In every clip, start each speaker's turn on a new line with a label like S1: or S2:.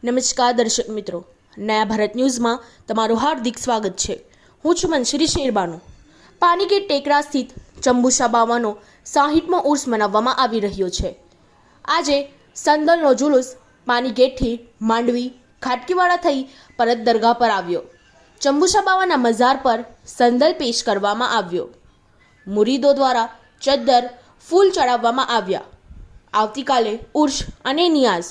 S1: નમસ્કાર દર્શક મિત્રો, નયા ભારત ન્યૂઝમાં તમારું હાર્દિક સ્વાગત છે। હું છું મંશરી શેરબાનો। પાનીગેટ ટેકરા સ્થિત ચંબુસા બાવાનો 60મો ઉર્સ મનાવવામાં આવી રહ્યો છે। આજે સંદલનો જુલુસ પાનીગેટથી માંડવી ખાટકીવાડા થઈ પરત દરગાહ પર આવ્યો। ચંબુસા બાવાના મઝાર પર સંદલ પેશ કરવામાં આવ્યો। મુરીદો દ્વારા ચદ્દર ફૂલ ચડાવવામાં આવ્યા। આવતીકાલે ઉર્સ અને નિયાઝ।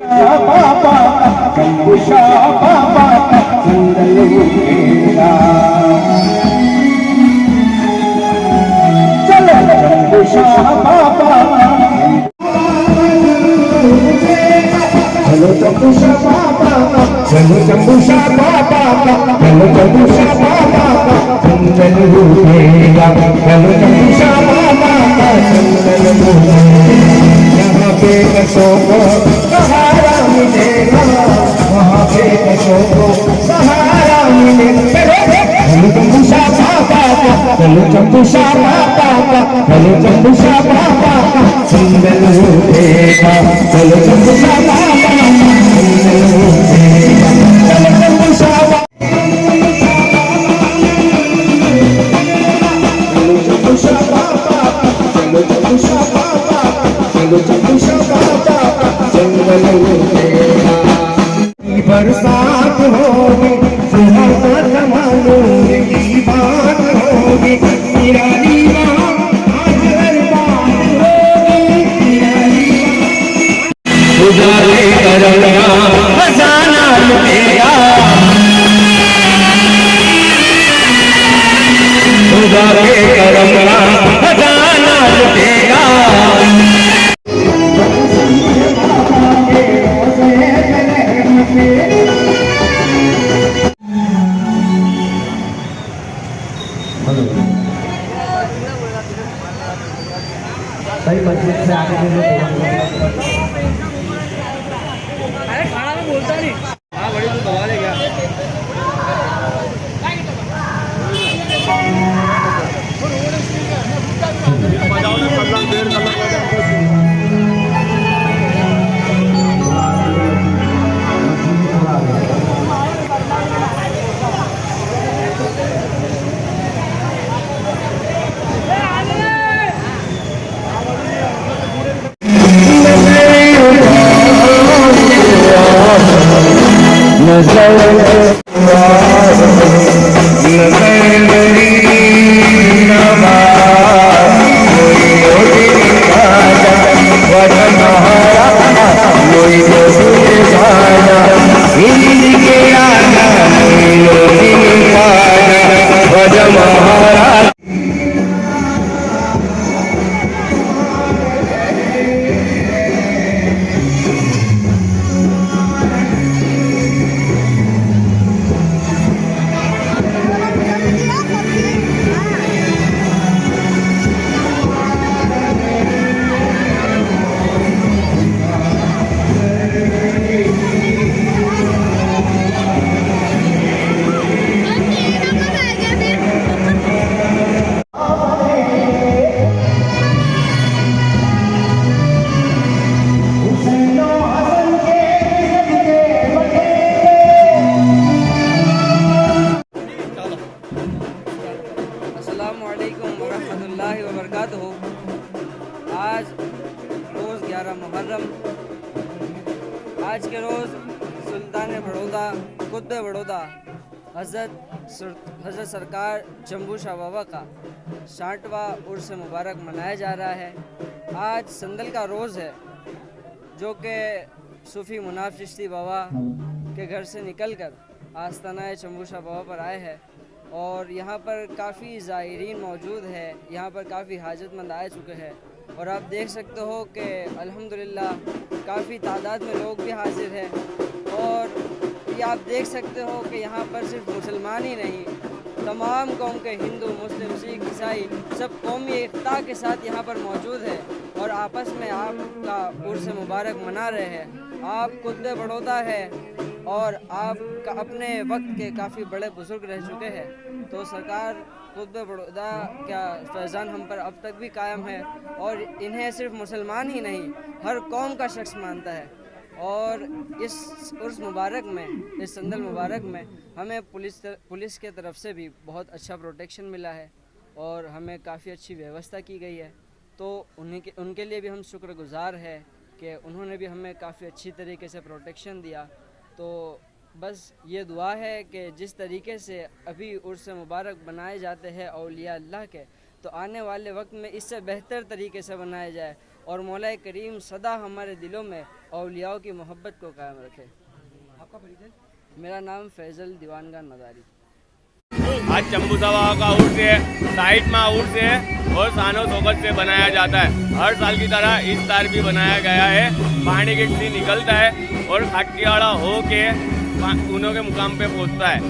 S2: बाबा चंबुसा बाबा संदल तेरा चलो चंबुसा बाबा चलो चंबुसा बाबा चलो चंबुसा बाबा चलो चंबुसा बाबा संदल तेरा चलो चंबुसा बाबा संदल यहाँ पे कसों को सहारा मिलेगा, वहाँ पे कसों को सहारा मिलेगा। चलो चंबुसा बाबा चलो चंबुसा बाबा चलो चंबुसा बाबा संदल उठेगा चलो चंबुसा बाबा संदल उठेगा चलो चंबुसा बाबा चलो चंबुसा बाबा चलो चंबुसा बाबा चलो चंबुसा बाबा संदल उठेगा। बरसात होगी सुहाना मानोगे की बात होगी निराली बात आज हर बात होगी निराली बात उजाले करना खजाना लुटेगा उजाले करना खजाना लुटेगा। सही मस्जिद से आगे अरे खाना में बोलता नहीं। हाँ बड़ी तो दबा ले गया। आज रोज़ 11 मुहर्रम। आज के रोज़ सुल्तान बड़ौदा कुतुब बड़ौदा हज़रत सरकार चंबुसा बाबा का 60वां उर्स मुबारक मनाया जा रहा है। आज संदल का रोज़ है जो कि सूफ़ी मुनाफ चिश्ती बाबा के घर से निकलकर आस्ताना चंबुसा बाबा पर आए हैं और यहाँ पर काफ़ी ज़ायरीन मौजूद है। यहाँ पर काफ़ी हाजतमंद आ चुके हैं और आप देख सकते हो कि अल्हम्दुलिल्लाह काफ़ी तादाद में लोग भी हाजिर हैं और
S3: कि आप देख सकते हो कि यहाँ पर सिर्फ मुसलमान ही नहीं, तमाम कौम के हिंदू, मुस्लिम, सिख, ईसाई सब कौमी एकता के साथ यहाँ पर मौजूद है और आपस में आपका उर्स मुबारक मना रहे हैं। आप खुद बड़ौदा है और आप अपने वक्त के काफ़ी बड़े बुजुर्ग रह चुके हैं, तो सरकार खुद बड़ौदा का फैज़ान हम पर अब तक भी कायम है और इन्हें सिर्फ मुसलमान ही नहीं हर कौम का शख्स मानता है। और इस उर्स मुबारक में, इस संदल मुबारक में हमें पुलिस के तरफ से भी बहुत अच्छा प्रोटेक्शन मिला है और हमें काफ़ी अच्छी व्यवस्था की गई है, तो उनके लिए भी हम शुक्रगुजार है कि उन्होंने भी हमें काफ़ी अच्छी तरीके से प्रोटेक्शन दिया। तो बस ये दुआ है कि जिस तरीके से अभी उर्स मुबारक बनाए जाते हैं औलिया अल्लाह के, तो आने वाले वक्त में इससे बेहतर तरीके से बनाया जाए और मौला करीम सदा हमारे दिलों में औलियाओं की मोहब्बत को कायम रखे।
S2: आपका परिचय?
S3: मेरा नाम फैज़ल दीवानगान मदारी।
S4: आज चंबूसभा का उर्स है, साइड में उर्स है और शानो शौकत से बनाया जाता है। हर साल की तरह इस बार भी बनाया गया है। पानी गेट से निकलता है और खाटियाड़ा हो के ऊनों के मुकाम पे पहुंचता है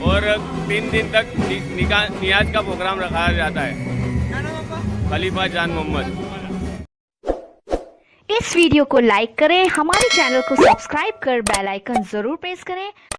S4: और 3 दिन तक नियाज का प्रोग्राम रखा जाता है।
S2: क्या नाम आपका?
S4: खलीफा जान मोहम्मद।
S5: इस वीडियो को लाइक करें, हमारे चैनल को सब्सक्राइब कर बेल आइकन जरूर प्रेस करें